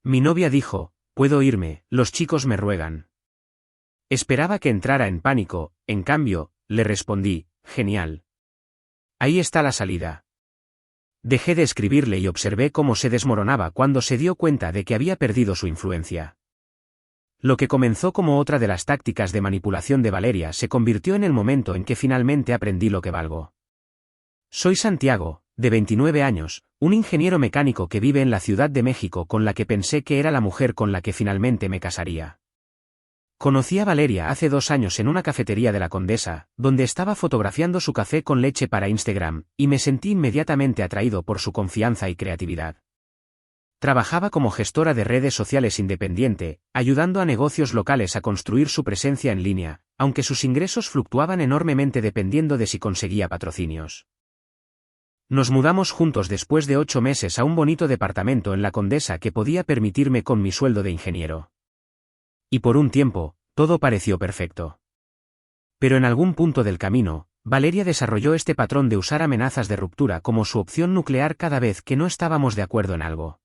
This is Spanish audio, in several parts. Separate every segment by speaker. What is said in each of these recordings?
Speaker 1: Mi novia dijo, puedo irme, los chicos me ruegan. Esperaba que entrara en pánico, en cambio, le respondí, genial. Ahí está la salida. Dejé de escribirle y observé cómo se desmoronaba cuando se dio cuenta de que había perdido su influencia. Lo que comenzó como otra de las tácticas de manipulación de Valeria se convirtió en el momento en que finalmente aprendí lo que valgo. Soy Santiago, de 29 años, un ingeniero mecánico que vive en la Ciudad de México con la que pensé que era la mujer con la que finalmente me casaría. Conocí a Valeria hace 2 años en una cafetería de la Condesa, donde estaba fotografiando su café con leche para Instagram, y me sentí inmediatamente atraído por su confianza y creatividad. Trabajaba como gestora de redes sociales independiente, ayudando a negocios locales a construir su presencia en línea, aunque sus ingresos fluctuaban enormemente dependiendo de si conseguía patrocinios. Nos mudamos juntos después de 8 meses a un bonito departamento en la Condesa que podía permitirme con mi sueldo de ingeniero. Y por un tiempo, todo pareció perfecto. Pero en algún punto del camino, Valeria desarrolló este patrón de usar amenazas de ruptura como su opción nuclear cada vez que no estábamos de acuerdo en algo.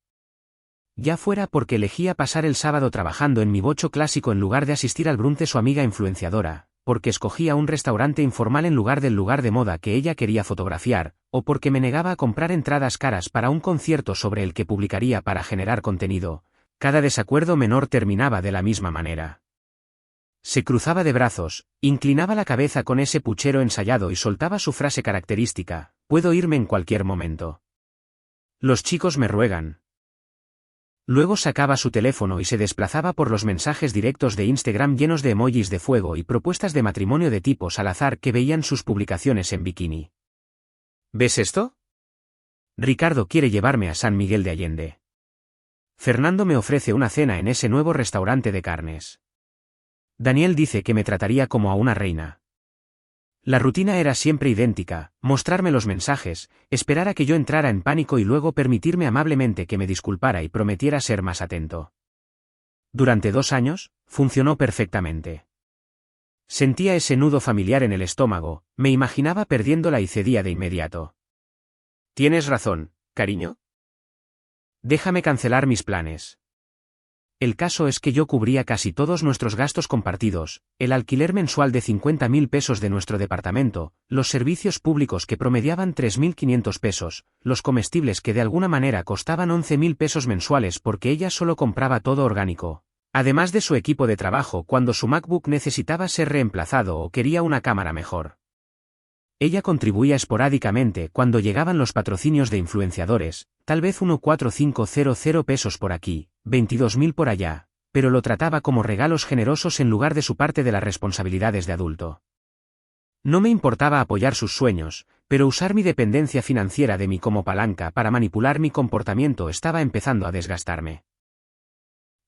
Speaker 1: Ya fuera porque elegía pasar el sábado trabajando en mi bocho clásico en lugar de asistir al brunch de su amiga influenciadora, porque escogía un restaurante informal en lugar del lugar de moda que ella quería fotografiar, o porque me negaba a comprar entradas caras para un concierto sobre el que publicaría para generar contenido. Cada desacuerdo menor terminaba de la misma manera. Se cruzaba de brazos, inclinaba la cabeza con ese puchero ensayado y soltaba su frase característica, puedo irme en cualquier momento. Los chicos me ruegan. Luego sacaba su teléfono y se desplazaba por los mensajes directos de Instagram llenos de emojis de fuego y propuestas de matrimonio de tipos al azar que veían sus publicaciones en bikini. ¿Ves esto? Ricardo quiere llevarme a San Miguel de Allende. Fernando me ofrece una cena en ese nuevo restaurante de carnes. Daniel dice que me trataría como a una reina. La rutina era siempre idéntica, mostrarme los mensajes, esperar a que yo entrara en pánico y luego permitirme amablemente que me disculpara y prometiera ser más atento. Durante 2 años, funcionó perfectamente. Sentía ese nudo familiar en el estómago, me imaginaba perdiéndola y cedía de inmediato. Tienes razón, cariño. Déjame cancelar mis planes. El caso es que yo cubría casi todos nuestros gastos compartidos, el alquiler mensual de 50.000 pesos de nuestro departamento, los servicios públicos que promediaban 3.500 pesos, los comestibles que de alguna manera costaban 11.000 pesos mensuales porque ella solo compraba todo orgánico, además de su equipo de trabajo cuando su MacBook necesitaba ser reemplazado o quería una cámara mejor. Ella contribuía esporádicamente cuando llegaban los patrocinios de influenciadores, tal vez 1.4500 pesos por aquí, 22.000 por allá, pero lo trataba como regalos generosos en lugar de su parte de las responsabilidades de adulto. No me importaba apoyar sus sueños, pero usar mi dependencia financiera de mí como palanca para manipular mi comportamiento estaba empezando a desgastarme.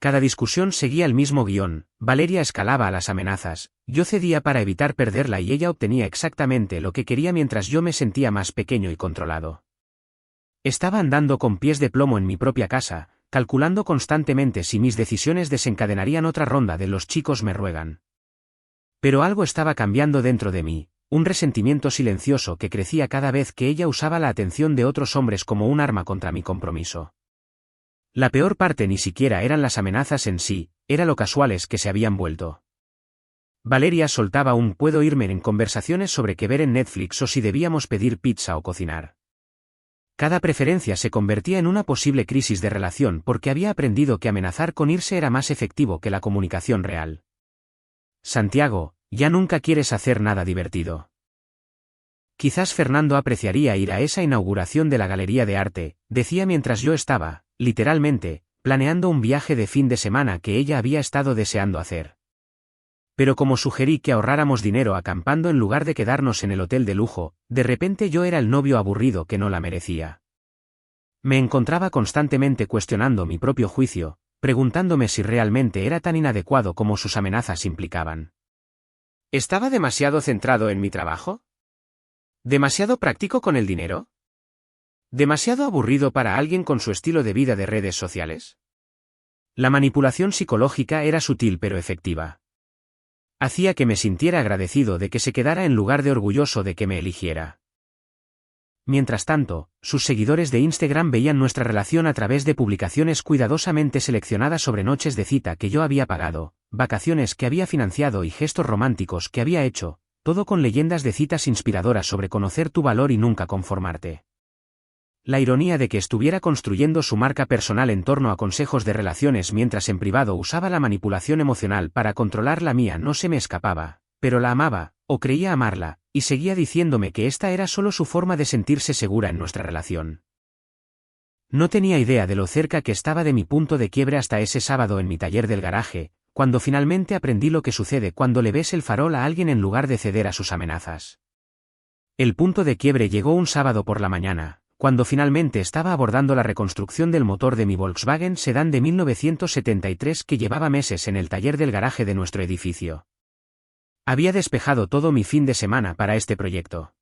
Speaker 1: Cada discusión seguía el mismo guión, Valeria escalaba a las amenazas, yo cedía para evitar perderla y ella obtenía exactamente lo que quería mientras yo me sentía más pequeño y controlado. Estaba andando con pies de plomo en mi propia casa, calculando constantemente si mis decisiones desencadenarían otra ronda de los chicos me ruegan. Pero algo estaba cambiando dentro de mí, un resentimiento silencioso que crecía cada vez que ella usaba la atención de otros hombres como un arma contra mi compromiso. La peor parte ni siquiera eran las amenazas en sí, era lo casuales que se habían vuelto. Valeria soltaba un puedo irme en conversaciones sobre qué ver en Netflix o si debíamos pedir pizza o cocinar. Cada preferencia se convertía en una posible crisis de relación porque había aprendido que amenazar con irse era más efectivo que la comunicación real. Santiago, ya nunca quieres hacer nada divertido. Quizás Fernando apreciaría ir a esa inauguración de la galería de arte, decía mientras yo estaba, literalmente, planeando un viaje de fin de semana que ella había estado deseando hacer. Pero como sugerí que ahorráramos dinero acampando en lugar de quedarnos en el hotel de lujo, de repente yo era el novio aburrido que no la merecía. Me encontraba constantemente cuestionando mi propio juicio, preguntándome si realmente era tan inadecuado como sus amenazas implicaban. ¿Estaba demasiado centrado en mi trabajo? ¿Demasiado práctico con el dinero? ¿Demasiado aburrido para alguien con su estilo de vida de redes sociales? La manipulación psicológica era sutil pero efectiva. Hacía que me sintiera agradecido de que se quedara en lugar de orgulloso de que me eligiera. Mientras tanto, sus seguidores de Instagram veían nuestra relación a través de publicaciones cuidadosamente seleccionadas sobre noches de cita que yo había pagado, vacaciones que había financiado y gestos románticos que había hecho, todo con leyendas de citas inspiradoras sobre conocer tu valor y nunca conformarte. La ironía de que estuviera construyendo su marca personal en torno a consejos de relaciones mientras en privado usaba la manipulación emocional para controlar la mía no se me escapaba, pero la amaba, o creía amarla, y seguía diciéndome que esta era solo su forma de sentirse segura en nuestra relación. No tenía idea de lo cerca que estaba de mi punto de quiebre hasta ese sábado en mi taller del garaje, cuando finalmente aprendí lo que sucede cuando le ves el farol a alguien en lugar de ceder a sus amenazas. El punto de quiebre llegó un sábado por la mañana, cuando finalmente estaba abordando la reconstrucción del motor de mi Volkswagen Sedán de 1973 que llevaba meses en el taller del garaje de nuestro edificio. Había despejado todo mi fin de semana para este proyecto.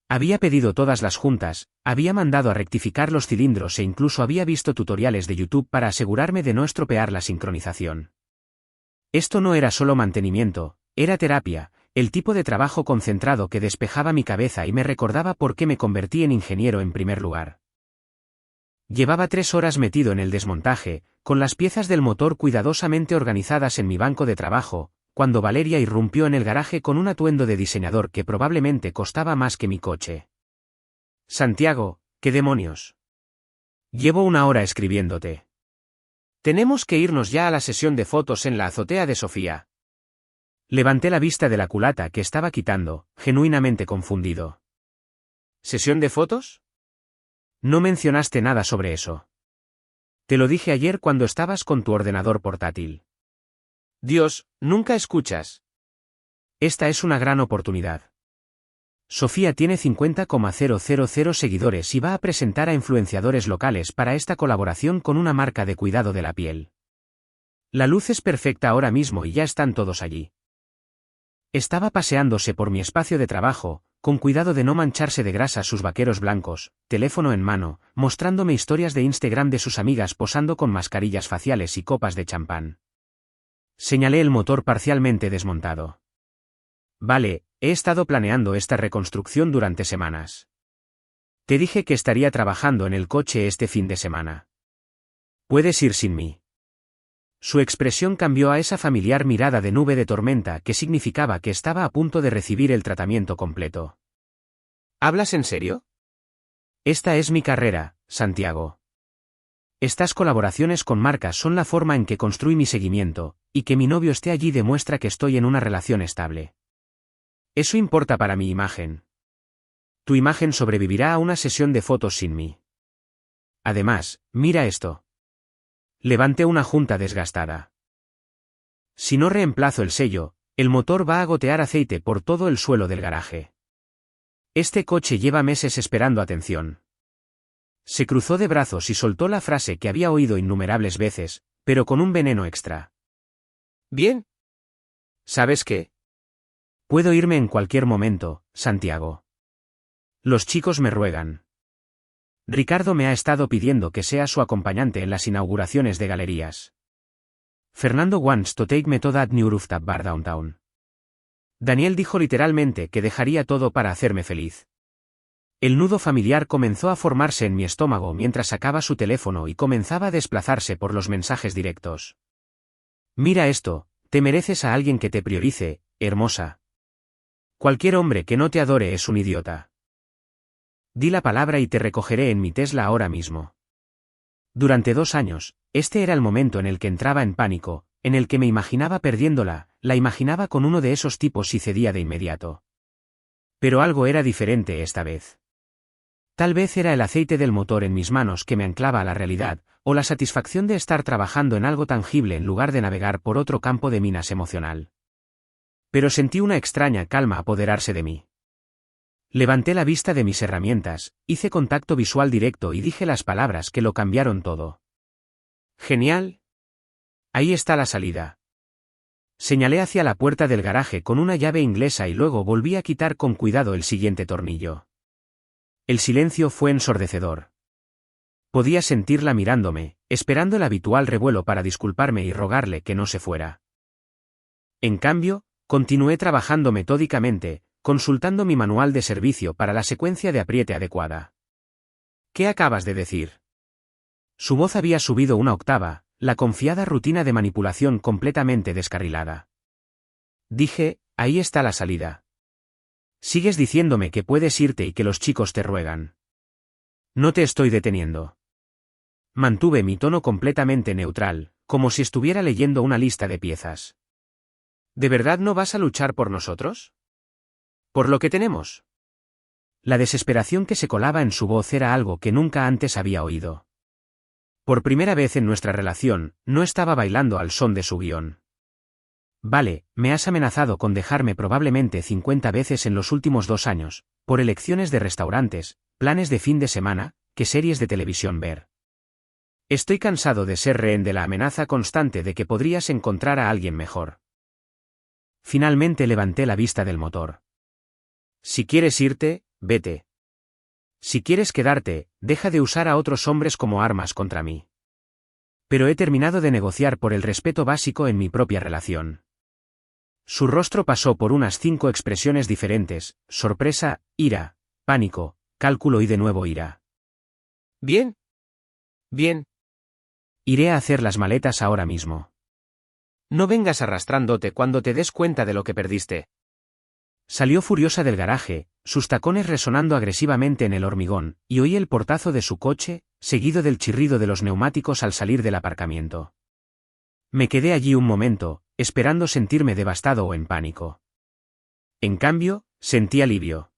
Speaker 1: Había pedido todas las juntas, había mandado a rectificar los cilindros e incluso había visto tutoriales de YouTube para asegurarme de no estropear la sincronización. Esto no era solo mantenimiento, era terapia, el tipo de trabajo concentrado que despejaba mi cabeza y me recordaba por qué me convertí en ingeniero en primer lugar. Llevaba 3 horas metido en el desmontaje, con las piezas del motor cuidadosamente organizadas en mi banco de trabajo, cuando Valeria irrumpió en el garaje con un atuendo de diseñador que probablemente costaba más que mi coche. Santiago, ¿qué demonios? Llevo 1 hora escribiéndote. Tenemos que irnos ya a la sesión de fotos en la azotea de Sofía. Levanté la vista de la culata que estaba quitando, genuinamente confundido. ¿Sesión de fotos? No mencionaste nada sobre eso. Te lo dije ayer cuando estabas con tu ordenador portátil. Dios, nunca escuchas. Esta es una gran oportunidad. Sofía tiene 50,000 seguidores y va a presentar a influenciadores locales para esta colaboración con una marca de cuidado de la piel. La luz es perfecta ahora mismo y ya están todos allí. Estaba paseándose por mi espacio de trabajo, con cuidado de no mancharse de grasa sus vaqueros blancos, teléfono en mano, mostrándome historias de Instagram de sus amigas posando con mascarillas faciales y copas de champán. Señalé el motor parcialmente desmontado. Vale, he estado planeando esta reconstrucción durante semanas. Te dije que estaría trabajando en el coche este fin de semana. Puedes ir sin mí. Su expresión cambió a esa familiar mirada de nube de tormenta que significaba que estaba a punto de recibir el tratamiento completo. ¿Hablas en serio? Esta es mi carrera, Santiago. Estas colaboraciones con marcas son la forma en que construí mi seguimiento, y que mi novio esté allí demuestra que estoy en una relación estable. Eso importa para mi imagen. Tu imagen sobrevivirá a una sesión de fotos sin mí. Además, mira esto. Levanté una junta desgastada. Si no reemplazo el sello, el motor va a gotear aceite por todo el suelo del garaje. Este coche lleva meses esperando atención. Se cruzó de brazos y soltó la frase que había oído innumerables veces, pero con un veneno extra. Bien. ¿Sabes qué? Puedo irme en cualquier momento, Santiago. Los chicos me ruegan. Ricardo me ha estado pidiendo que sea su acompañante en las inauguraciones de galerías. Fernando wants to take me to that new rooftop bar downtown. Daniel dijo literalmente que dejaría todo para hacerme feliz. El nudo familiar comenzó a formarse en mi estómago mientras sacaba su teléfono y comenzaba a desplazarse por los mensajes directos. Mira esto, te mereces a alguien que te priorice, hermosa. Cualquier hombre que no te adore es un idiota. Di la palabra y te recogeré en mi Tesla ahora mismo. Durante 2 años, este era el momento en el que entraba en pánico, en el que me imaginaba perdiéndola, la imaginaba con uno de esos tipos y cedía de inmediato. Pero algo era diferente esta vez. Tal vez era el aceite del motor en mis manos que me anclaba a la realidad, o la satisfacción de estar trabajando en algo tangible en lugar de navegar por otro campo de minas emocional. Pero sentí una extraña calma apoderarse de mí. Levanté la vista de mis herramientas, hice contacto visual directo y dije las palabras que lo cambiaron todo. Genial. Ahí está la salida. Señalé hacia la puerta del garaje con una llave inglesa y luego volví a quitar con cuidado el siguiente tornillo. El silencio fue ensordecedor. Podía sentirla mirándome, esperando el habitual revuelo para disculparme y rogarle que no se fuera. En cambio, continué trabajando metódicamente, consultando mi manual de servicio para la secuencia de apriete adecuada. ¿Qué acabas de decir? Su voz había subido una octava, la confiada rutina de manipulación completamente descarrilada. Dije, ahí está la salida. Sigues diciéndome que puedes irte y que los chicos te ruegan. No te estoy deteniendo. Mantuve mi tono completamente neutral, como si estuviera leyendo una lista de piezas. ¿De verdad no vas a luchar por nosotros? ¿Por lo que tenemos? La desesperación que se colaba en su voz era algo que nunca antes había oído. Por primera vez en nuestra relación, no estaba bailando al son de su guión. Vale, me has amenazado con dejarme probablemente 50 veces en los últimos 2 años, por elecciones de restaurantes, planes de fin de semana, qué series de televisión ver. Estoy cansado de ser rehén de la amenaza constante de que podrías encontrar a alguien mejor. Finalmente levanté la vista del motor. Si quieres irte, vete. Si quieres quedarte, deja de usar a otros hombres como armas contra mí. Pero he terminado de negociar por el respeto básico en mi propia relación. Su rostro pasó por unas 5 expresiones diferentes: sorpresa, ira, pánico, cálculo y de nuevo ira. Bien. Bien. Iré a hacer las maletas ahora mismo. No vengas arrastrándote cuando te des cuenta de lo que perdiste. Salió furiosa del garaje, sus tacones resonando agresivamente en el hormigón, y oí el portazo de su coche, seguido del chirrido de los neumáticos al salir del aparcamiento. Me quedé allí un momento, esperando sentirme devastado o en pánico. En cambio, sentí alivio.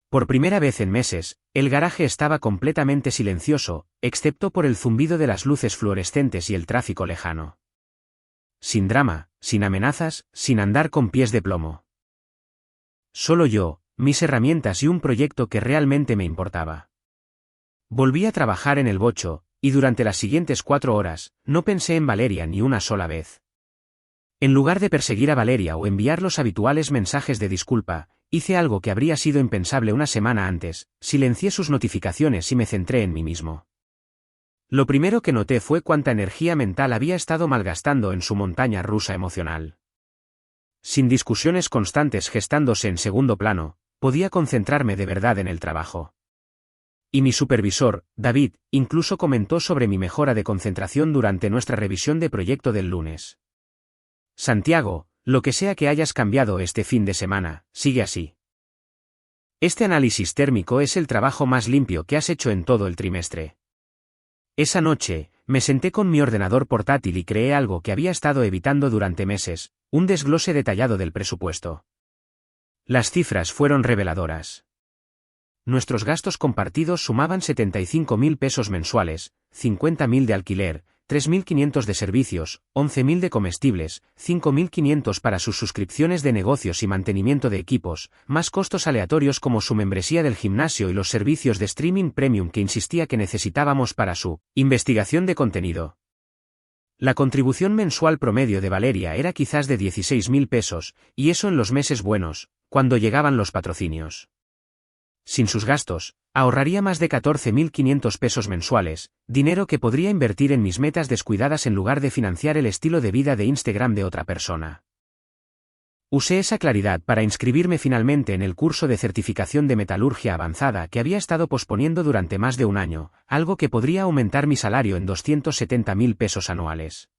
Speaker 1: Por primera vez en meses, el garaje estaba completamente silencioso, excepto por el zumbido de las luces fluorescentes y el tráfico lejano. Sin drama, sin amenazas, sin andar con pies de plomo. Solo yo, mis herramientas y un proyecto que realmente me importaba. Volví a trabajar en el bocho, y durante las siguientes 4 horas, no pensé en Valeria ni una sola vez. En lugar de perseguir a Valeria o enviar los habituales mensajes de disculpa, hice algo que habría sido impensable una semana antes: silencié sus notificaciones y me centré en mí mismo. Lo primero que noté fue cuánta energía mental había estado malgastando en su montaña rusa emocional. Sin discusiones constantes gestándose en segundo plano, podía concentrarme de verdad en el trabajo. Y mi supervisor, David, incluso comentó sobre mi mejora de concentración durante nuestra revisión de proyecto del lunes. Santiago, lo que sea que hayas cambiado este fin de semana, sigue así. Este análisis térmico es el trabajo más limpio que has hecho en todo el trimestre. Esa noche, me senté con mi ordenador portátil y creé algo que había estado evitando durante meses: un desglose detallado del presupuesto. Las cifras fueron reveladoras. Nuestros gastos compartidos sumaban 75.000 pesos mensuales, 50.000 de alquiler, 3.500 de servicios, 11.000 de comestibles, 5.500 para sus suscripciones de negocios y mantenimiento de equipos, más costos aleatorios como su membresía del gimnasio y los servicios de streaming premium que insistía que necesitábamos para su investigación de contenido. La contribución mensual promedio de Valeria era quizás de 16.000 pesos, y eso en los meses buenos, cuando llegaban los patrocinios. Sin sus gastos, ahorraría más de 14.500 pesos mensuales, dinero que podría invertir en mis metas descuidadas en lugar de financiar el estilo de vida de Instagram de otra persona. Usé esa claridad para inscribirme finalmente en el curso de certificación de metalurgia avanzada que había estado posponiendo durante más de un año, algo que podría aumentar mi salario en 270.000 pesos anuales.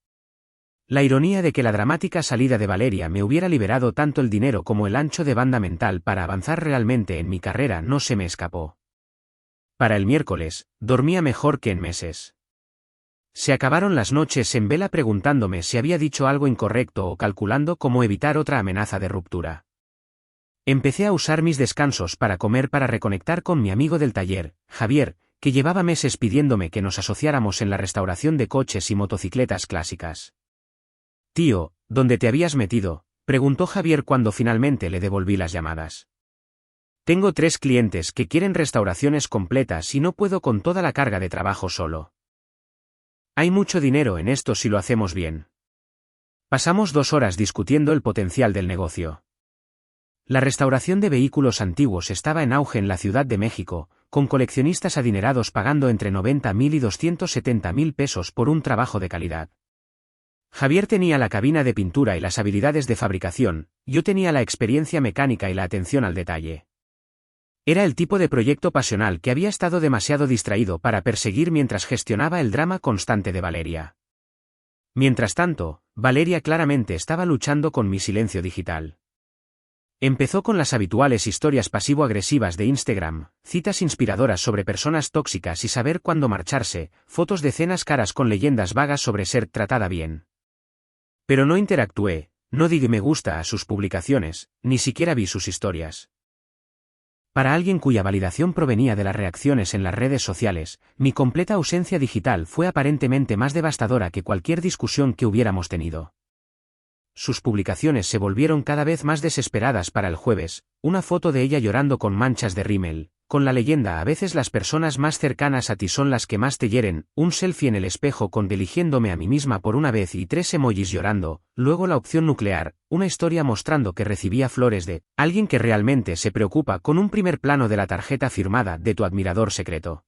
Speaker 1: La ironía de que la dramática salida de Valeria me hubiera liberado tanto el dinero como el ancho de banda mental para avanzar realmente en mi carrera no se me escapó. Para el miércoles, dormía mejor que en meses. Se acabaron las noches en vela preguntándome si había dicho algo incorrecto o calculando cómo evitar otra amenaza de ruptura. Empecé a usar mis descansos para comer, para reconectar con mi amigo del taller, Javier, que llevaba meses pidiéndome que nos asociáramos en la restauración de coches y motocicletas clásicas. Tío, ¿dónde te habías metido?, preguntó Javier cuando finalmente le devolví las llamadas. Tengo 3 clientes que quieren restauraciones completas y no puedo con toda la carga de trabajo solo. Hay mucho dinero en esto si lo hacemos bien. Pasamos 2 horas discutiendo el potencial del negocio. La restauración de vehículos antiguos estaba en auge en la Ciudad de México, con coleccionistas adinerados pagando entre 90.000 y 270.000 pesos por un trabajo de calidad. Javier tenía la cabina de pintura y las habilidades de fabricación, yo tenía la experiencia mecánica y la atención al detalle. Era el tipo de proyecto pasional que había estado demasiado distraído para perseguir mientras gestionaba el drama constante de Valeria. Mientras tanto, Valeria claramente estaba luchando con mi silencio digital. Empezó con las habituales historias pasivo-agresivas de Instagram, citas inspiradoras sobre personas tóxicas y saber cuándo marcharse, fotos de cenas caras con leyendas vagas sobre ser tratada bien. Pero no interactué, no di me gusta a sus publicaciones, ni siquiera vi sus historias. Para alguien cuya validación provenía de las reacciones en las redes sociales, mi completa ausencia digital fue aparentemente más devastadora que cualquier discusión que hubiéramos tenido. Sus publicaciones se volvieron cada vez más desesperadas para el jueves, una foto de ella llorando con manchas de rímel, con la leyenda a veces las personas más cercanas a ti son las que más te hieren, un selfie en el espejo con dirigiéndome a mí misma por una vez y 3 emojis llorando, luego la opción nuclear, una historia mostrando que recibía flores de alguien que realmente se preocupa con un primer plano de la tarjeta firmada de tu admirador secreto.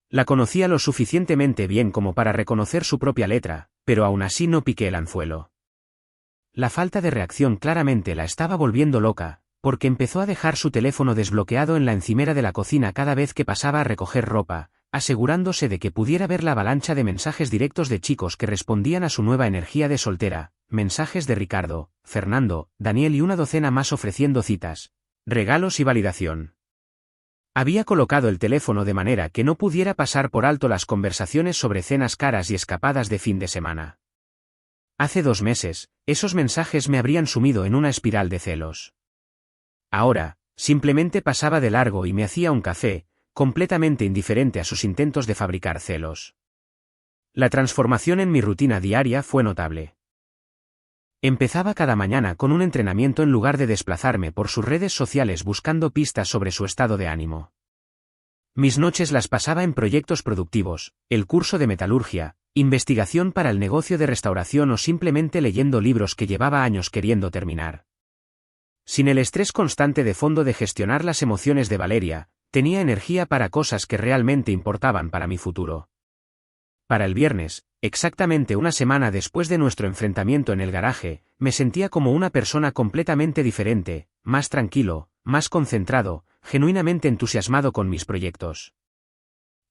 Speaker 1: La conocía lo suficientemente bien como para reconocer su propia letra, pero aún así no piqué el anzuelo. La falta de reacción claramente la estaba volviendo loca, porque empezó a dejar su teléfono desbloqueado en la encimera de la cocina cada vez que pasaba a recoger ropa, asegurándose de que pudiera ver la avalancha de mensajes directos de chicos que respondían a su nueva energía de soltera, mensajes de Ricardo, Fernando, Daniel y una docena más ofreciendo citas, regalos y validación. Había colocado el teléfono de manera que no pudiera pasar por alto las conversaciones sobre cenas caras y escapadas de fin de semana. Hace 2 meses, esos mensajes me habrían sumido en una espiral de celos. Ahora, simplemente pasaba de largo y me hacía un café, completamente indiferente a sus intentos de fabricar celos. La transformación en mi rutina diaria fue notable. Empezaba cada mañana con un entrenamiento en lugar de desplazarme por sus redes sociales buscando pistas sobre su estado de ánimo. Mis noches las pasaba en proyectos productivos, el curso de metalurgia, investigación para el negocio de restauración o simplemente leyendo libros que llevaba años queriendo terminar. Sin el estrés constante de fondo de gestionar las emociones de Valeria, tenía energía para cosas que realmente importaban para mi futuro. Para el viernes, exactamente una semana después de nuestro enfrentamiento en el garaje, me sentía como una persona completamente diferente, más tranquilo, más concentrado, genuinamente entusiasmado con mis proyectos.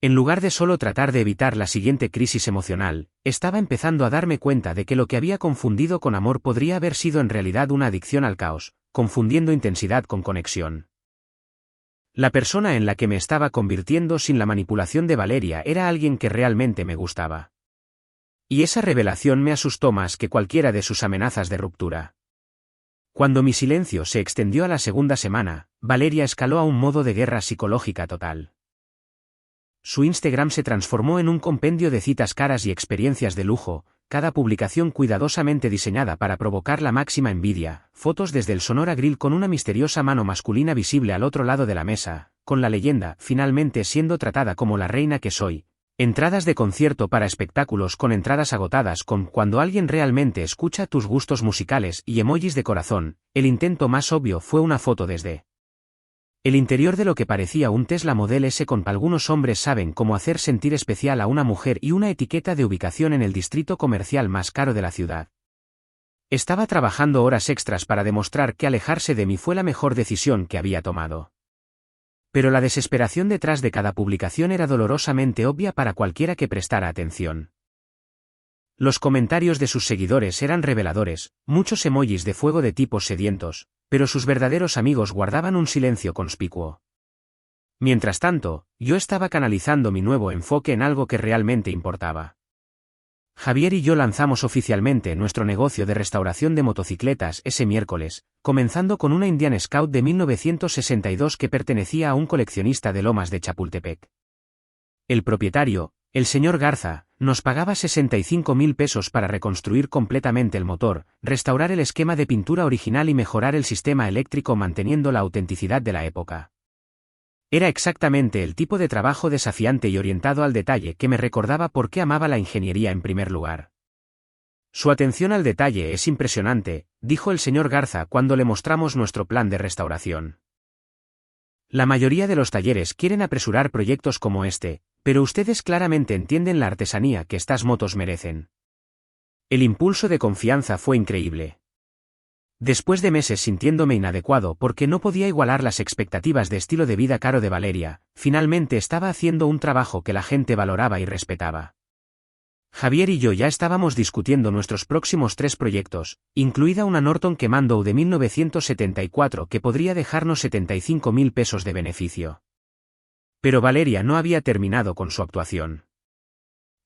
Speaker 1: En lugar de solo tratar de evitar la siguiente crisis emocional, estaba empezando a darme cuenta de que lo que había confundido con amor podría haber sido en realidad una adicción al caos, confundiendo intensidad con conexión. La persona en la que me estaba convirtiendo sin la manipulación de Valeria era alguien que realmente me gustaba. Y esa revelación me asustó más que cualquiera de sus amenazas de ruptura. Cuando mi silencio se extendió a la segunda semana, Valeria escaló a un modo de guerra psicológica total. Su Instagram se transformó en un compendio de citas caras y experiencias de lujo, cada publicación cuidadosamente diseñada para provocar la máxima envidia, fotos desde el Sonora Grill con una misteriosa mano masculina visible al otro lado de la mesa, con la leyenda, finalmente siendo tratada como la reina que soy, entradas de concierto para espectáculos con entradas agotadas con cuando alguien realmente escucha tus gustos musicales y emojis de corazón, el intento más obvio fue una foto desde el interior de lo que parecía un Tesla Model S con algunos hombres saben cómo hacer sentir especial a una mujer y una etiqueta de ubicación en el distrito comercial más caro de la ciudad. Estaba trabajando horas extras para demostrar que alejarse de mí fue la mejor decisión que había tomado. Pero la desesperación detrás de cada publicación era dolorosamente obvia para cualquiera que prestara atención. Los comentarios de sus seguidores eran reveladores, muchos emojis de fuego de tipos sedientos, pero sus verdaderos amigos guardaban un silencio conspicuo. Mientras tanto, yo estaba canalizando mi nuevo enfoque en algo que realmente importaba. Javier y yo lanzamos oficialmente nuestro negocio de restauración de motocicletas ese miércoles, comenzando con una Indian Scout de 1962 que pertenecía a un coleccionista de Lomas de Chapultepec. El propietario, el señor Garza, nos pagaba 65.000 pesos para reconstruir completamente el motor, restaurar el esquema de pintura original y mejorar el sistema eléctrico manteniendo la autenticidad de la época. Era exactamente el tipo de trabajo desafiante y orientado al detalle que me recordaba por qué amaba la ingeniería en primer lugar. Su atención al detalle es impresionante, dijo el señor Garza cuando le mostramos nuestro plan de restauración. La mayoría de los talleres quieren apresurar proyectos como este, pero ustedes claramente entienden la artesanía que estas motos merecen. El impulso de confianza fue increíble. Después de meses sintiéndome inadecuado porque no podía igualar las expectativas de estilo de vida caro de Valeria, finalmente estaba haciendo un trabajo que la gente valoraba y respetaba. Javier y yo ya estábamos discutiendo nuestros próximos 3 proyectos, incluida una Norton Comando de 1974 que podría dejarnos 75.000 pesos de beneficio. Pero Valeria no había terminado con su actuación.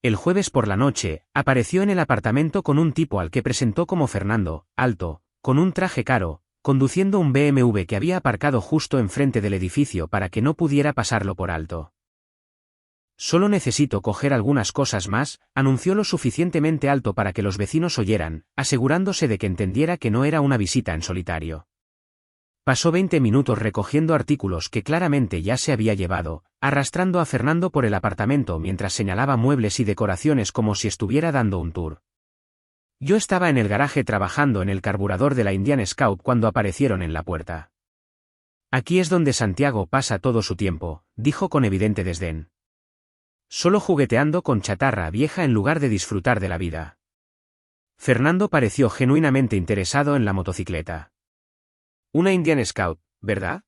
Speaker 1: El jueves por la noche, apareció en el apartamento con un tipo al que presentó como Fernando, alto, con un traje caro, conduciendo un BMW que había aparcado justo enfrente del edificio para que no pudiera pasarlo por alto. Solo necesito coger algunas cosas más, anunció lo suficientemente alto para que los vecinos oyeran, asegurándose de que entendiera que no era una visita en solitario. Pasó 20 minutos recogiendo artículos que claramente ya se había llevado, arrastrando a Fernando por el apartamento mientras señalaba muebles y decoraciones como si estuviera dando un tour. Yo estaba en el garaje trabajando en el carburador de la Indian Scout cuando aparecieron en la puerta. Aquí es donde Santiago pasa todo su tiempo, dijo con evidente desdén. Solo jugueteando con chatarra vieja en lugar de disfrutar de la vida. Fernando pareció genuinamente interesado en la motocicleta. Una Indian Scout, ¿verdad?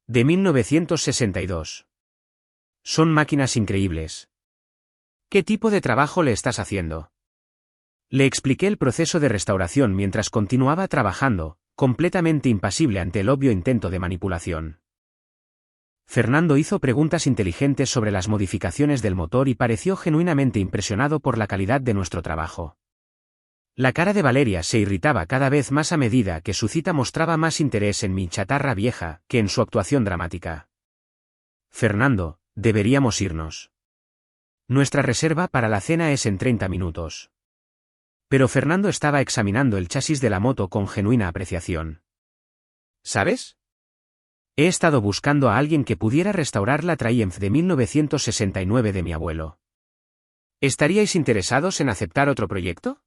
Speaker 1: De 1962. Son máquinas increíbles. ¿Qué tipo de trabajo le estás haciendo? Le expliqué el proceso de restauración mientras continuaba trabajando, completamente impasible ante el obvio intento de manipulación. Fernando hizo preguntas inteligentes sobre las modificaciones del motor y pareció genuinamente impresionado por la calidad de nuestro trabajo. La cara de Valeria se irritaba cada vez más a medida que su cita mostraba más interés en mi chatarra vieja que en su actuación dramática. Fernando, deberíamos irnos. Nuestra reserva para la cena es en 30 minutos. Pero Fernando estaba examinando el chasis de la moto con genuina apreciación. ¿Sabes? He estado buscando a alguien que pudiera restaurar la Triumph de 1969 de mi abuelo. ¿Estaríais interesados en aceptar otro proyecto?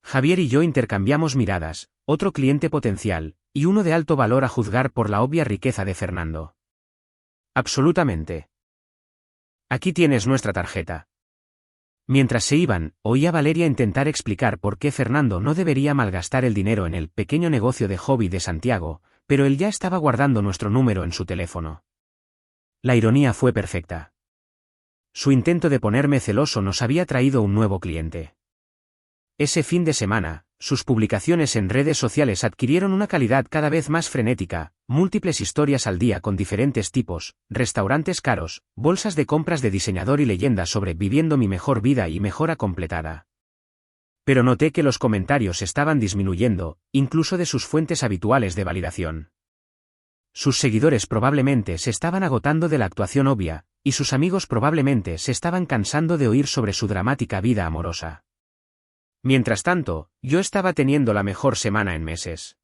Speaker 1: Javier y yo intercambiamos miradas, otro cliente potencial, y uno de alto valor a juzgar por la obvia riqueza de Fernando. Absolutamente. Aquí tienes nuestra tarjeta. Mientras se iban, oí a Valeria intentar explicar por qué Fernando no debería malgastar el dinero en el pequeño negocio de hobby de Santiago, pero él ya estaba guardando nuestro número en su teléfono. La ironía fue perfecta. Su intento de ponerme celoso nos había traído un nuevo cliente. Ese fin de semana, sus publicaciones en redes sociales adquirieron una calidad cada vez más frenética, múltiples historias al día con diferentes tipos, restaurantes caros, bolsas de compras de diseñador y leyendas sobre viviendo mi mejor vida y mejora completada. Pero noté que los comentarios estaban disminuyendo, incluso de sus fuentes habituales de validación. Sus seguidores probablemente se estaban agotando de la actuación obvia, y sus amigos probablemente se estaban cansando de oír sobre su dramática vida amorosa. Mientras tanto, yo estaba teniendo la mejor semana en meses.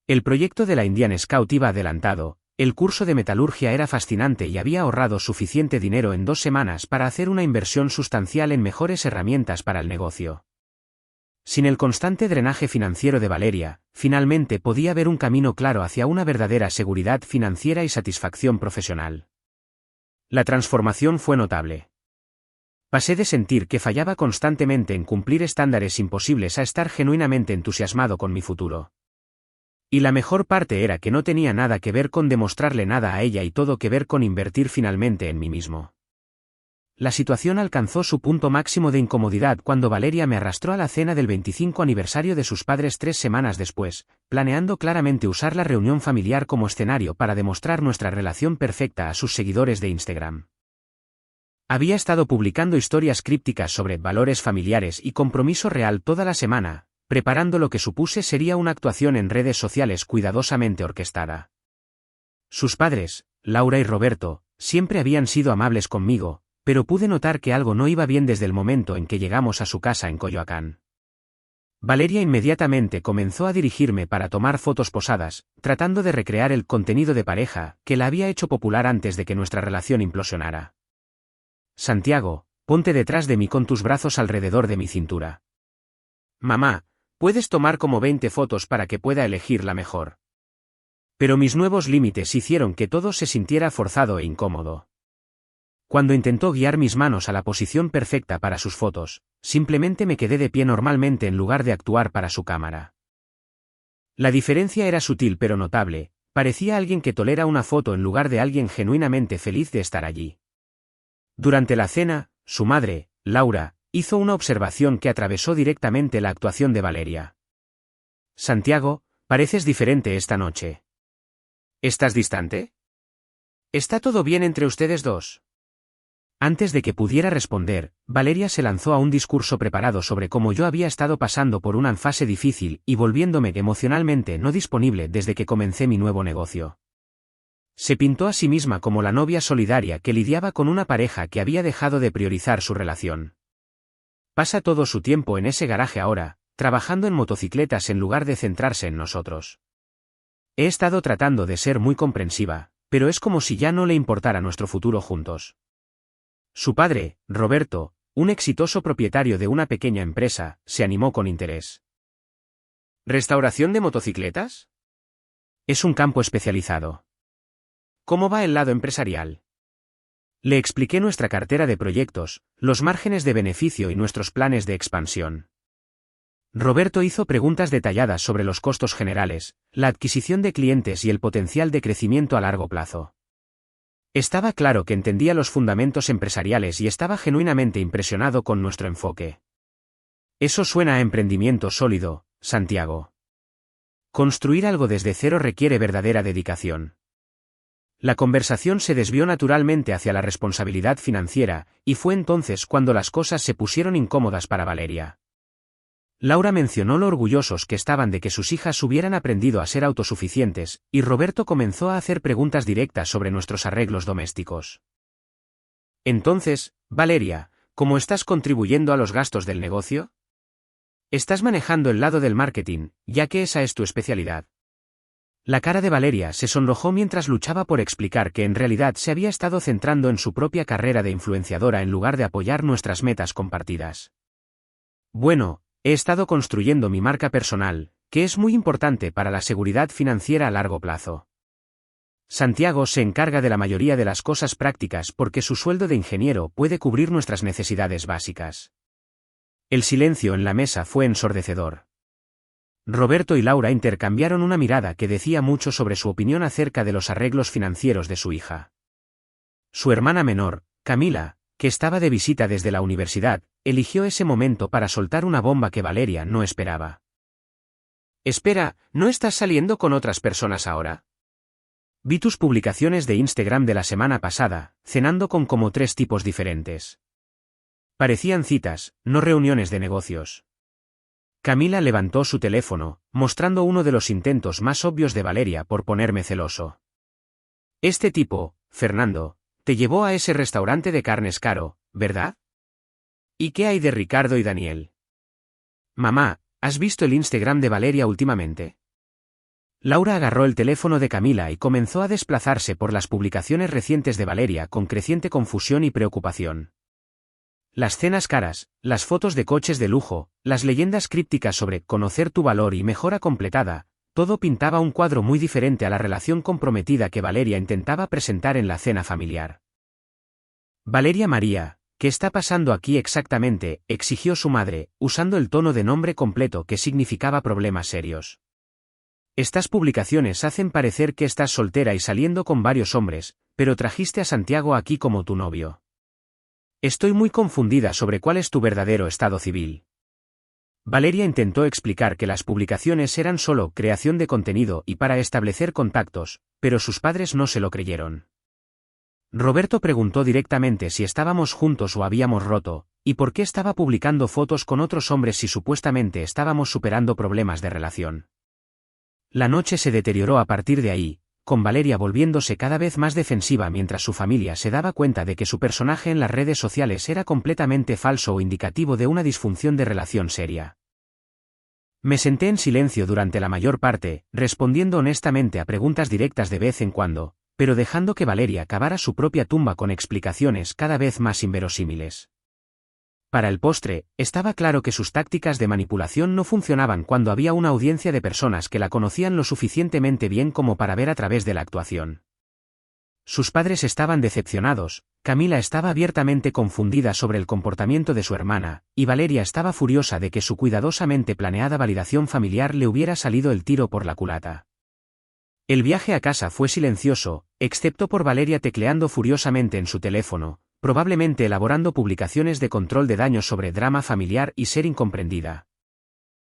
Speaker 1: El proyecto de la Indian Scout iba adelantado, el curso de metalurgia era fascinante y había ahorrado suficiente dinero en 2 semanas para hacer una inversión sustancial en mejores herramientas para el negocio. Sin el constante drenaje financiero de Valeria, finalmente podía ver un camino claro hacia una verdadera seguridad financiera y satisfacción profesional. La transformación fue notable. Pasé de sentir que fallaba constantemente en cumplir estándares imposibles a estar genuinamente entusiasmado con mi futuro. Y la mejor parte era que no tenía nada que ver con demostrarle nada a ella y todo que ver con invertir finalmente en mí mismo. La situación alcanzó su punto máximo de incomodidad cuando Valeria me arrastró a la cena del 25 aniversario de sus padres 3 semanas después, planeando claramente usar la reunión familiar como escenario para demostrar nuestra relación perfecta a sus seguidores de Instagram. Había estado publicando historias crípticas sobre valores familiares y compromiso real toda la semana, preparando lo que supuse sería una actuación en redes sociales cuidadosamente orquestada. Sus padres, Laura y Roberto, siempre habían sido amables conmigo, pero pude notar que algo no iba bien desde el momento en que llegamos a su casa en Coyoacán. Valeria inmediatamente comenzó a dirigirme para tomar fotos posadas, tratando de recrear el contenido de pareja que la había hecho popular antes de que nuestra relación implosionara. Santiago, ponte detrás de mí con tus brazos alrededor de mi cintura. Mamá, puedes tomar como 20 fotos para que pueda elegir la mejor. Pero mis nuevos límites hicieron que todo se sintiera forzado e incómodo. Cuando intentó guiar mis manos a la posición perfecta para sus fotos, simplemente me quedé de pie normalmente en lugar de actuar para su cámara. La diferencia era sutil pero notable, parecía alguien que tolera una foto en lugar de alguien genuinamente feliz de estar allí. Durante la cena, su madre, Laura, hizo una observación que atravesó directamente la actuación de Valeria. Santiago, pareces diferente esta noche. ¿Estás distante? ¿Está todo bien entre ustedes dos? Antes de que pudiera responder, Valeria se lanzó a un discurso preparado sobre cómo yo había estado pasando por una fase difícil y volviéndome emocionalmente no disponible desde que comencé mi nuevo negocio. Se pintó a sí misma como la novia solidaria que lidiaba con una pareja que había dejado de priorizar su relación. Pasa todo su tiempo en ese garaje ahora, trabajando en motocicletas en lugar de centrarse en nosotros. He estado tratando de ser muy comprensiva, pero es como si ya no le importara nuestro futuro juntos. Su padre, Roberto, un exitoso propietario de una pequeña empresa, se animó con interés. ¿Restauración de motocicletas? Es un campo especializado. ¿Cómo va el lado empresarial? Le expliqué nuestra cartera de proyectos, los márgenes de beneficio y nuestros planes de expansión. Roberto hizo preguntas detalladas sobre los costos generales, la adquisición de clientes y el potencial de crecimiento a largo plazo. Estaba claro que entendía los fundamentos empresariales y estaba genuinamente impresionado con nuestro enfoque. Eso suena a emprendimiento sólido, Santiago. Construir algo desde cero requiere verdadera dedicación. La conversación se desvió naturalmente hacia la responsabilidad financiera, y fue entonces cuando las cosas se pusieron incómodas para Valeria. Laura mencionó lo orgullosos que estaban de que sus hijas hubieran aprendido a ser autosuficientes, y Roberto comenzó a hacer preguntas directas sobre nuestros arreglos domésticos. Entonces, Valeria, ¿cómo estás contribuyendo a los gastos del negocio? Estás manejando el lado del marketing, ya que esa es tu especialidad. La cara de Valeria se sonrojó mientras luchaba por explicar que en realidad se había estado centrando en su propia carrera de influenciadora en lugar de apoyar nuestras metas compartidas. Bueno, he estado construyendo mi marca personal, que es muy importante para la seguridad financiera a largo plazo. Santiago se encarga de la mayoría de las cosas prácticas porque su sueldo de ingeniero puede cubrir nuestras necesidades básicas. El silencio en la mesa fue ensordecedor. Roberto y Laura intercambiaron una mirada que decía mucho sobre su opinión acerca de los arreglos financieros de su hija. Su hermana menor, Camila, que estaba de visita desde la universidad, eligió ese momento para soltar una bomba que Valeria no esperaba. Espera, ¿no estás saliendo con otras personas ahora? Vi tus publicaciones de Instagram de la semana pasada, cenando con como 3 tipos diferentes. Parecían citas, no reuniones de negocios. Camila levantó su teléfono, mostrando uno de los intentos más obvios de Valeria por ponerme celoso. Este tipo, Fernando, te llevó a ese restaurante de carnes caro, ¿verdad? ¿Y qué hay de Ricardo y Daniel? Mamá, ¿has visto el Instagram de Valeria últimamente? Laura agarró el teléfono de Camila y comenzó a desplazarse por las publicaciones recientes de Valeria con creciente confusión y preocupación. Las cenas caras, las fotos de coches de lujo, las leyendas crípticas sobre conocer tu valor y mejora completada, todo pintaba un cuadro muy diferente a la relación comprometida que Valeria intentaba presentar en la cena familiar. Valeria María, ¿qué está pasando aquí exactamente?, exigió su madre, usando el tono de nombre completo que significaba problemas serios. Estas publicaciones hacen parecer que estás soltera y saliendo con varios hombres, pero trajiste a Santiago aquí como tu novio. Estoy muy confundida sobre cuál es tu verdadero estado civil. Valeria intentó explicar que las publicaciones eran solo creación de contenido y para establecer contactos, pero sus padres no se lo creyeron. Roberto preguntó directamente si estábamos juntos o habíamos roto, y por qué estaba publicando fotos con otros hombres si supuestamente estábamos superando problemas de relación. La noche se deterioró a partir de ahí, con Valeria volviéndose cada vez más defensiva mientras su familia se daba cuenta de que su personaje en las redes sociales era completamente falso o indicativo de una disfunción de relación seria. Me senté en silencio durante la mayor parte, respondiendo honestamente a preguntas directas de vez en cuando, pero dejando que Valeria cavara su propia tumba con explicaciones cada vez más inverosímiles. Para el postre, estaba claro que sus tácticas de manipulación no funcionaban cuando había una audiencia de personas que la conocían lo suficientemente bien como para ver a través de la actuación. Sus padres estaban decepcionados, Camila estaba abiertamente confundida sobre el comportamiento de su hermana, y Valeria estaba furiosa de que su cuidadosamente planeada validación familiar le hubiera salido el tiro por la culata. El viaje a casa fue silencioso, excepto por Valeria tecleando furiosamente en su teléfono, probablemente elaborando publicaciones de control de daños sobre drama familiar y ser incomprendida.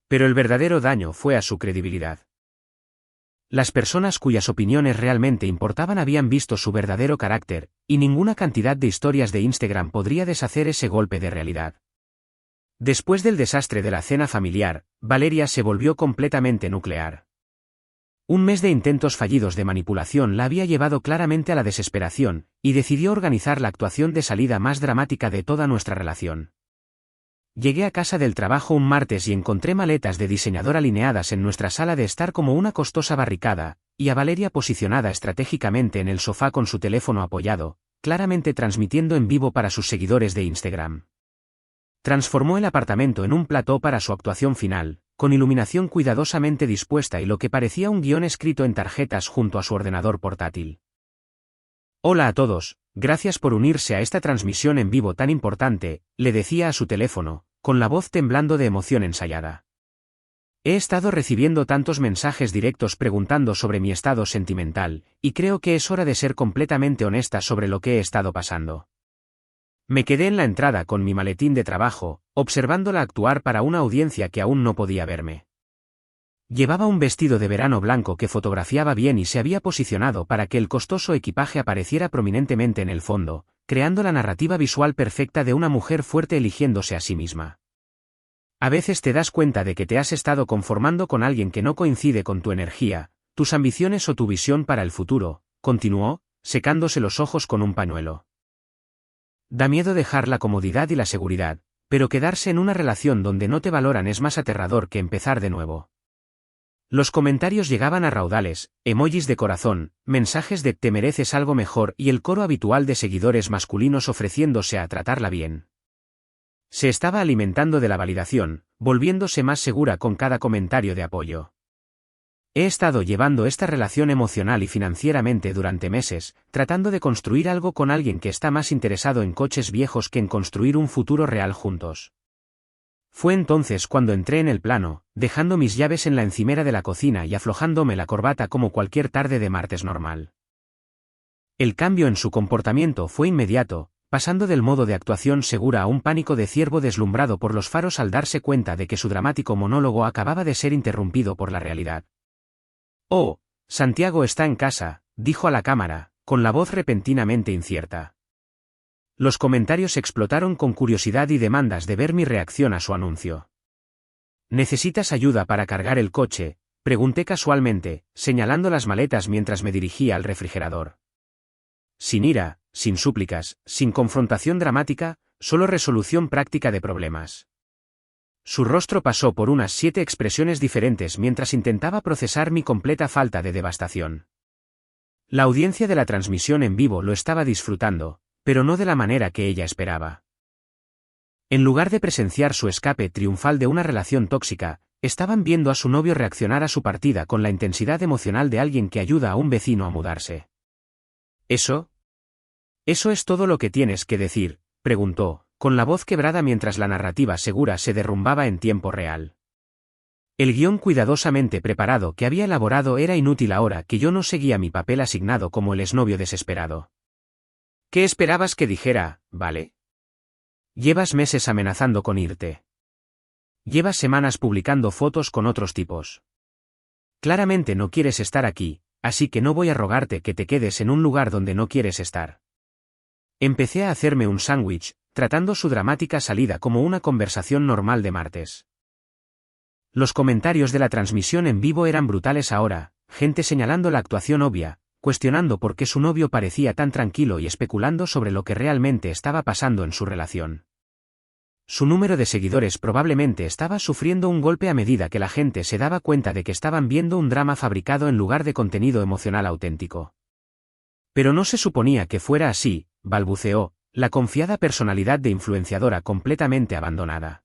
Speaker 1: Pero el verdadero daño fue a su credibilidad. Las personas cuyas opiniones realmente importaban habían visto su verdadero carácter, y ninguna cantidad de historias de Instagram podría deshacer ese golpe de realidad. Después del desastre de la cena familiar, Valeria se volvió completamente nuclear. Un mes de intentos fallidos de manipulación la había llevado claramente a la desesperación, y decidió organizar la actuación de salida más dramática de toda nuestra relación. Llegué a casa del trabajo un martes y encontré maletas de diseñador alineadas en nuestra sala de estar como una costosa barricada, y a Valeria posicionada estratégicamente en el sofá con su teléfono apoyado, claramente transmitiendo en vivo para sus seguidores de Instagram. Transformó el apartamento en un plató para su actuación final, con iluminación cuidadosamente dispuesta y lo que parecía un guión escrito en tarjetas junto a su ordenador portátil. Hola a todos, gracias por unirse a esta transmisión en vivo tan importante, le decía a su teléfono, con la voz temblando de emoción ensayada. He estado recibiendo tantos mensajes directos preguntando sobre mi estado sentimental, y creo que es hora de ser completamente honesta sobre lo que he estado pasando. Me quedé en la entrada con mi maletín de trabajo, observándola actuar para una audiencia que aún no podía verme. Llevaba un vestido de verano blanco que fotografiaba bien y se había posicionado para que el costoso equipaje apareciera prominentemente en el fondo, creando la narrativa visual perfecta de una mujer fuerte eligiéndose a sí misma. A veces te das cuenta de que te has estado conformando con alguien que no coincide con tu energía, tus ambiciones o tu visión para el futuro, continuó, secándose los ojos con un pañuelo. Da miedo dejar la comodidad y la seguridad, pero quedarse en una relación donde no te valoran es más aterrador que empezar de nuevo. Los comentarios llegaban a raudales, emojis de corazón, mensajes de «te mereces algo mejor» y el coro habitual de seguidores masculinos ofreciéndose a tratarla bien. Se estaba alimentando de la validación, volviéndose más segura con cada comentario de apoyo. He estado llevando esta relación emocional y financieramente durante meses, tratando de construir algo con alguien que está más interesado en coches viejos que en construir un futuro real juntos. Fue entonces cuando entré en el plano, dejando mis llaves en la encimera de la cocina y aflojándome la corbata como cualquier tarde de martes normal. El cambio en su comportamiento fue inmediato, pasando del modo de actuación segura a un pánico de ciervo deslumbrado por los faros al darse cuenta de que su dramático monólogo acababa de ser interrumpido por la realidad. «Oh, Santiago está en casa», dijo a la cámara, con la voz repentinamente incierta. Los comentarios explotaron con curiosidad y demandas de ver mi reacción a su anuncio. «¿Necesitas ayuda para cargar el coche?», pregunté casualmente, señalando las maletas mientras me dirigía al refrigerador. Sin ira, sin súplicas, sin confrontación dramática, solo resolución práctica de problemas. Su rostro pasó por unas 7 expresiones diferentes mientras intentaba procesar mi completa falta de devastación. La audiencia de la transmisión en vivo lo estaba disfrutando, pero no de la manera que ella esperaba. En lugar de presenciar su escape triunfal de una relación tóxica, estaban viendo a su novio reaccionar a su partida con la intensidad emocional de alguien que ayuda a un vecino a mudarse. ¿Eso es todo lo que tienes que decir?, preguntó, con la voz quebrada mientras la narrativa segura se derrumbaba en tiempo real. El guión cuidadosamente preparado que había elaborado era inútil ahora que yo no seguía mi papel asignado como el exnovio desesperado. ¿Qué esperabas que dijera, vale? Llevas meses amenazando con irte. Llevas semanas publicando fotos con otros tipos. Claramente no quieres estar aquí, así que no voy a rogarte que te quedes en un lugar donde no quieres estar. Empecé a hacerme un sándwich, tratando su dramática salida como una conversación normal de martes. Los comentarios de la transmisión en vivo eran brutales ahora, gente señalando la actuación obvia, cuestionando por qué su novio parecía tan tranquilo y especulando sobre lo que realmente estaba pasando en su relación. Su número de seguidores probablemente estaba sufriendo un golpe a medida que la gente se daba cuenta de que estaban viendo un drama fabricado en lugar de contenido emocional auténtico. Pero no se suponía que fuera así, balbuceó, la confiada personalidad de influenciadora completamente abandonada.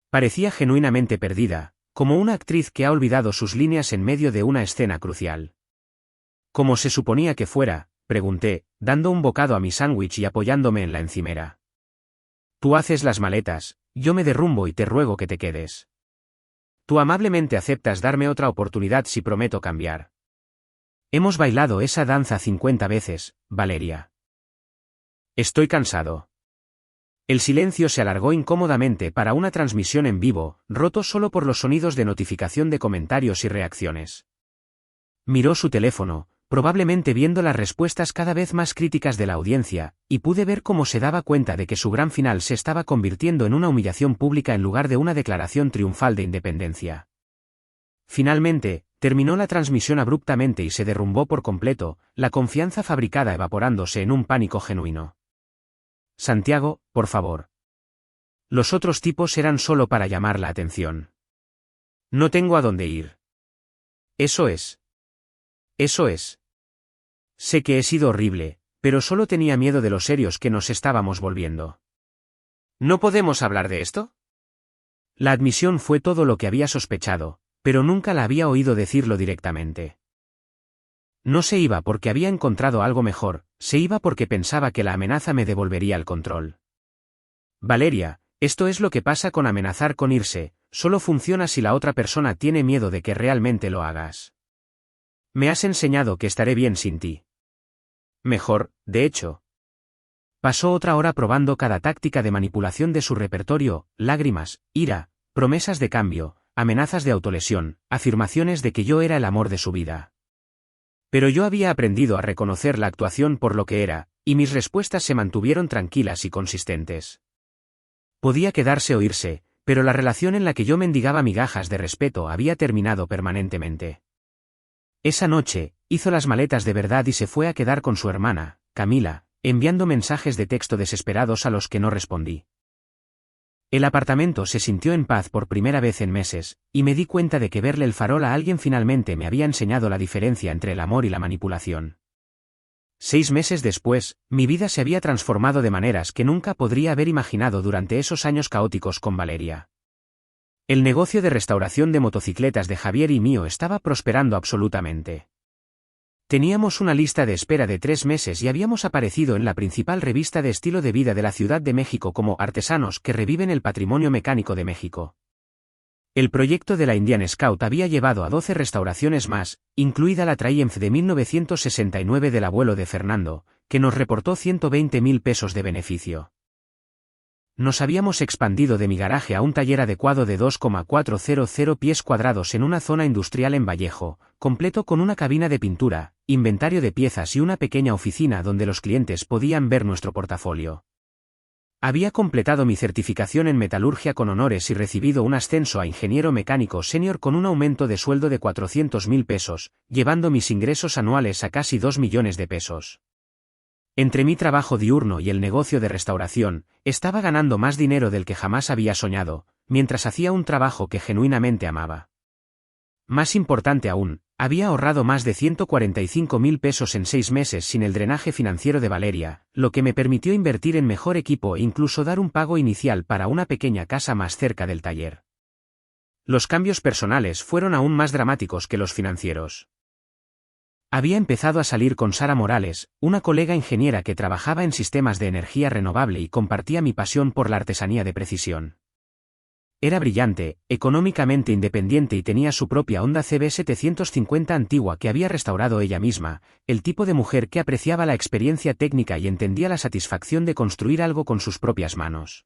Speaker 1: Parecía genuinamente perdida, como una actriz que ha olvidado sus líneas en medio de una escena crucial. Como se suponía que fuera, pregunté, dando un bocado a mi sándwich y apoyándome en la encimera. Tú haces las maletas, yo me derrumbo y te ruego que te quedes. Tú amablemente aceptas darme otra oportunidad si prometo cambiar. Hemos bailado esa danza 50 veces, Valeria. Estoy cansado. El silencio se alargó incómodamente para una transmisión en vivo, roto solo por los sonidos de notificación de comentarios y reacciones. Miró su teléfono, probablemente viendo las respuestas cada vez más críticas de la audiencia, y pude ver cómo se daba cuenta de que su gran final se estaba convirtiendo en una humillación pública en lugar de una declaración triunfal de independencia. Finalmente, terminó la transmisión abruptamente y se derrumbó por completo, la confianza fabricada evaporándose en un pánico genuino. Santiago, por favor. Los otros tipos eran solo para llamar la atención. No tengo a dónde ir. Eso es. Eso es. Sé que he sido horrible, pero solo tenía miedo de lo serios que nos estábamos volviendo. ¿No podemos hablar de esto? La admisión fue todo lo que había sospechado, pero nunca la había oído decirlo directamente. No se iba porque había encontrado algo mejor, se iba porque pensaba que la amenaza me devolvería el control. Valeria, esto es lo que pasa con amenazar con irse, solo funciona si la otra persona tiene miedo de que realmente lo hagas. Me has enseñado que estaré bien sin ti. Mejor, de hecho. Pasó otra hora probando cada táctica de manipulación de su repertorio, lágrimas, ira, promesas de cambio, amenazas de autolesión, afirmaciones de que yo era el amor de su vida. Pero yo había aprendido a reconocer la actuación por lo que era, y mis respuestas se mantuvieron tranquilas y consistentes. Podía quedarse o irse, pero la relación en la que yo mendigaba migajas de respeto había terminado permanentemente. Esa noche, hizo las maletas de verdad y se fue a quedar con su hermana, Camila, enviando mensajes de texto desesperados a los que no respondí. El apartamento se sintió en paz por primera vez en meses, y me di cuenta de que verle el farol a alguien finalmente me había enseñado la diferencia entre el amor y la manipulación. 6 meses después, mi vida se había transformado de maneras que nunca podría haber imaginado durante esos años caóticos con Valeria. El negocio de restauración de motocicletas de Javier y mío estaba prosperando absolutamente. Teníamos una lista de espera de 3 meses y habíamos aparecido en la principal revista de estilo de vida de la Ciudad de México como artesanos que reviven el patrimonio mecánico de México. El proyecto de la Indian Scout había llevado a 12 restauraciones más, incluida la Triumph de 1969 del abuelo de Fernando, que nos reportó 120,000 pesos de beneficio. Nos habíamos expandido de mi garaje a un taller adecuado de 2,400 pies cuadrados en una zona industrial en Vallejo, completo con una cabina de pintura, inventario de piezas y una pequeña oficina donde los clientes podían ver nuestro portafolio. Había completado mi certificación en metalurgia con honores y recibido un ascenso a ingeniero mecánico senior con un aumento de sueldo de 400,000 pesos, llevando mis ingresos anuales a casi 2 millones de pesos. Entre mi trabajo diurno y el negocio de restauración, estaba ganando más dinero del que jamás había soñado, mientras hacía un trabajo que genuinamente amaba. Más importante aún, había ahorrado más de 145,000 pesos en 6 meses sin el drenaje financiero de Valeria, lo que me permitió invertir en mejor equipo e incluso dar un pago inicial para una pequeña casa más cerca del taller. Los cambios personales fueron aún más dramáticos que los financieros. Había empezado a salir con Sara Morales, una colega ingeniera que trabajaba en sistemas de energía renovable y compartía mi pasión por la artesanía de precisión. Era brillante, económicamente independiente y tenía su propia Honda CB750 antigua que había restaurado ella misma, el tipo de mujer que apreciaba la experiencia técnica y entendía la satisfacción de construir algo con sus propias manos.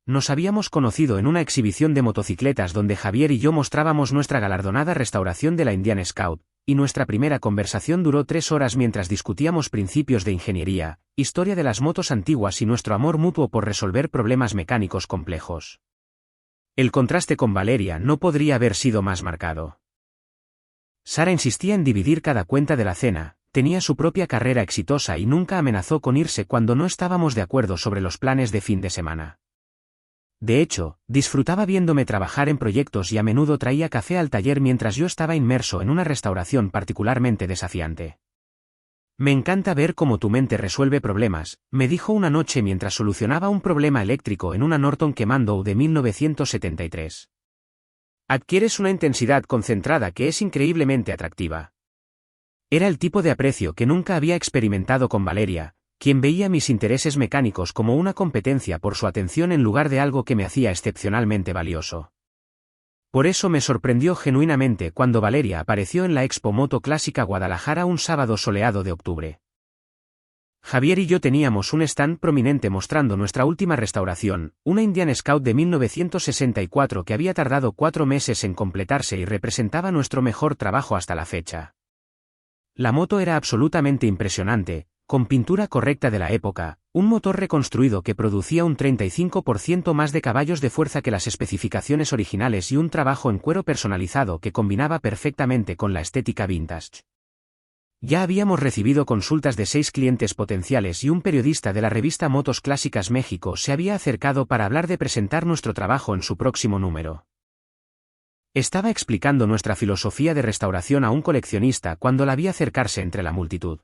Speaker 1: Nos habíamos conocido en una exhibición de motocicletas donde Javier y yo mostrábamos nuestra galardonada restauración de la Indian Scout, y nuestra primera conversación duró 3 horas mientras discutíamos principios de ingeniería, historia de las motos antiguas y nuestro amor mutuo por resolver problemas mecánicos complejos. El contraste con Valeria no podría haber sido más marcado. Sara insistía en dividir cada cuenta de la cena, tenía su propia carrera exitosa y nunca amenazó con irse cuando no estábamos de acuerdo sobre los planes de fin de semana. De hecho, disfrutaba viéndome trabajar en proyectos y a menudo traía café al taller mientras yo estaba inmerso en una restauración particularmente desafiante. Me encanta ver cómo tu mente resuelve problemas, me dijo una noche mientras solucionaba un problema eléctrico en una Norton Commando de 1973. Adquieres una intensidad concentrada que es increíblemente atractiva. Era el tipo de aprecio que nunca había experimentado con Valeria, quien veía mis intereses mecánicos como una competencia por su atención en lugar de algo que me hacía excepcionalmente valioso. Por eso me sorprendió genuinamente cuando Valeria apareció en la Expo Moto Clásica Guadalajara un sábado soleado de octubre. Javier y yo teníamos un stand prominente mostrando nuestra última restauración, una Indian Scout de 1964 que había tardado 4 meses en completarse y representaba nuestro mejor trabajo hasta la fecha. La moto era absolutamente impresionante, con pintura correcta de la época, un motor reconstruido que producía un 35% más de caballos de fuerza que las especificaciones originales y un trabajo en cuero personalizado que combinaba perfectamente con la estética vintage. Ya habíamos recibido consultas de 6 clientes potenciales y un periodista de la revista Motos Clásicas México se había acercado para hablar de presentar nuestro trabajo en su próximo número. Estaba explicando nuestra filosofía de restauración a un coleccionista cuando la vi acercarse entre la multitud.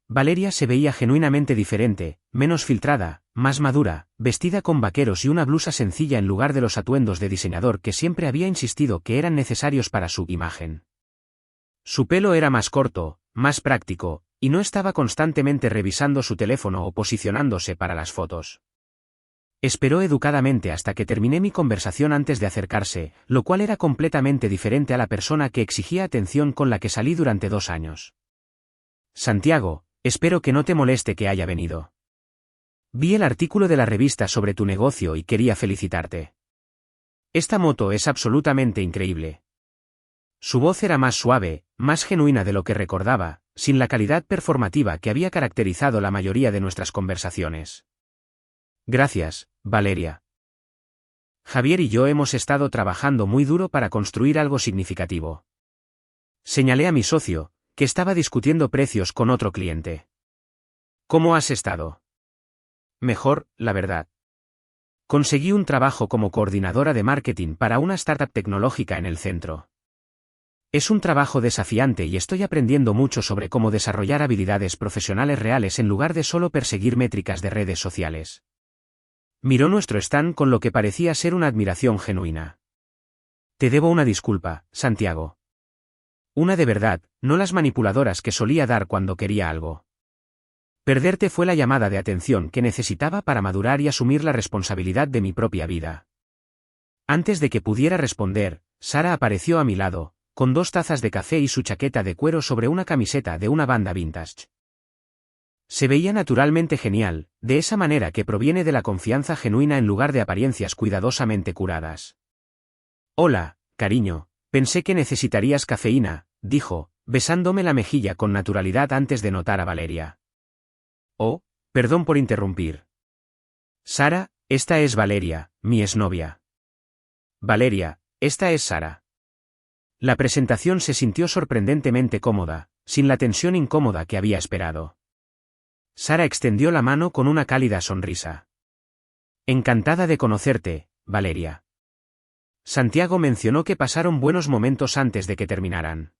Speaker 1: Valeria se veía genuinamente diferente, menos filtrada, más madura, vestida con vaqueros y una blusa sencilla en lugar de los atuendos de diseñador que siempre había insistido que eran necesarios para su imagen. Su pelo era más corto, más práctico, y no estaba constantemente revisando su teléfono o posicionándose para las fotos. Esperó educadamente hasta que terminé mi conversación antes de acercarse, lo cual era completamente diferente a la persona que exigía atención con la que salí durante 2 años. Santiago, espero que no te moleste que haya venido. Vi el artículo de la revista sobre tu negocio y quería felicitarte. Esta moto es absolutamente increíble. Su voz era más suave, más genuina de lo que recordaba, sin la calidad performativa que había caracterizado la mayoría de nuestras conversaciones. Gracias, Valeria. Javier y yo hemos estado trabajando muy duro para construir algo significativo. Señalé a mi socio, que estaba discutiendo precios con otro cliente. ¿Cómo has estado? Mejor, la verdad. Conseguí un trabajo como coordinadora de marketing para una startup tecnológica en el centro. Es un trabajo desafiante y estoy aprendiendo mucho sobre cómo desarrollar habilidades profesionales reales en lugar de solo perseguir métricas de redes sociales. Miró nuestro stand con lo que parecía ser una admiración genuina. Te debo una disculpa, Santiago. Una de verdad, no las manipuladoras que solía dar cuando quería algo. Perderte fue la llamada de atención que necesitaba para madurar y asumir la responsabilidad de mi propia vida. Antes de que pudiera responder, Sara apareció a mi lado, con 2 tazas de café y su chaqueta de cuero sobre una camiseta de una banda vintage. Se veía naturalmente genial, de esa manera que proviene de la confianza genuina en lugar de apariencias cuidadosamente curadas. Hola, cariño, pensé que necesitarías cafeína, dijo, besándome la mejilla con naturalidad antes de notar a Valeria. Oh, perdón por interrumpir. Sara, esta es Valeria, mi exnovia. Valeria, esta es Sara. La presentación se sintió sorprendentemente cómoda, sin la tensión incómoda que había esperado. Sara extendió la mano con una cálida sonrisa. Encantada de conocerte, Valeria. Santiago mencionó que pasaron buenos momentos antes de que terminaran.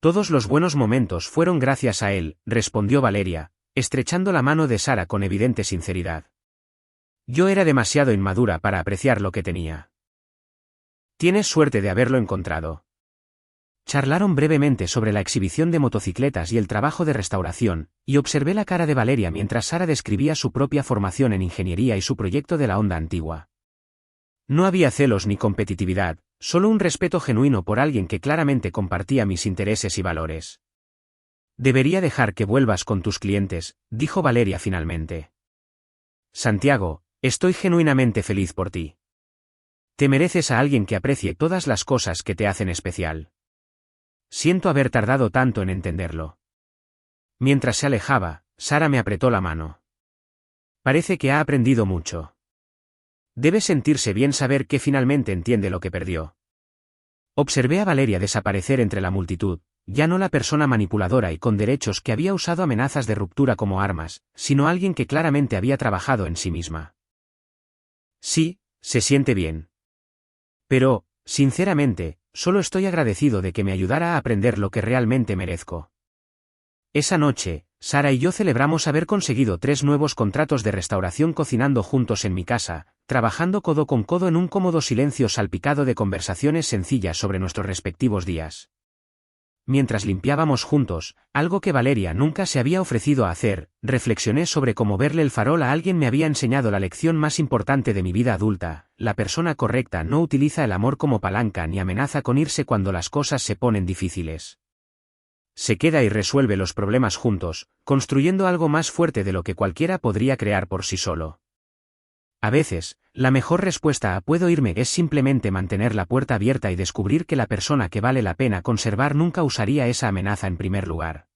Speaker 1: Todos los buenos momentos fueron gracias a él, respondió Valeria, estrechando la mano de Sara con evidente sinceridad. Yo era demasiado inmadura para apreciar lo que tenía. Tienes suerte de haberlo encontrado. Charlaron brevemente sobre la exhibición de motocicletas y el trabajo de restauración, y observé la cara de Valeria mientras Sara describía su propia formación en ingeniería y su proyecto de la Honda antigua. No había celos ni competitividad, solo un respeto genuino por alguien que claramente compartía mis intereses y valores. Debería dejar que vuelvas con tus clientes, dijo Valeria finalmente. Santiago, estoy genuinamente feliz por ti. Te mereces a alguien que aprecie todas las cosas que te hacen especial. Siento haber tardado tanto en entenderlo. Mientras se alejaba, Sara me apretó la mano. Parece que ha aprendido mucho. Debe sentirse bien saber que finalmente entiende lo que perdió. Observé a Valeria desaparecer entre la multitud, ya no la persona manipuladora y con derechos que había usado amenazas de ruptura como armas, sino alguien que claramente había trabajado en sí misma. Sí, se siente bien. Pero, sinceramente, solo estoy agradecido de que me ayudara a aprender lo que realmente merezco. Esa noche, Sara y yo celebramos haber conseguido 3 nuevos contratos de restauración cocinando juntos en mi casa, trabajando codo con codo en un cómodo silencio salpicado de conversaciones sencillas sobre nuestros respectivos días. mientras limpiábamos juntos, algo que Valeria nunca se había ofrecido a hacer, reflexioné sobre cómo verle el farol a alguien me había enseñado la lección más importante de mi vida adulta: la persona correcta no utiliza el amor como palanca ni amenaza con irse cuando las cosas se ponen difíciles. Se queda y resuelve los problemas juntos, construyendo algo más fuerte de lo que cualquiera podría crear por sí solo. A veces, la mejor respuesta a "puedo irme" es simplemente mantener la puerta abierta y descubrir que la persona que vale la pena conservar nunca usaría esa amenaza en primer lugar.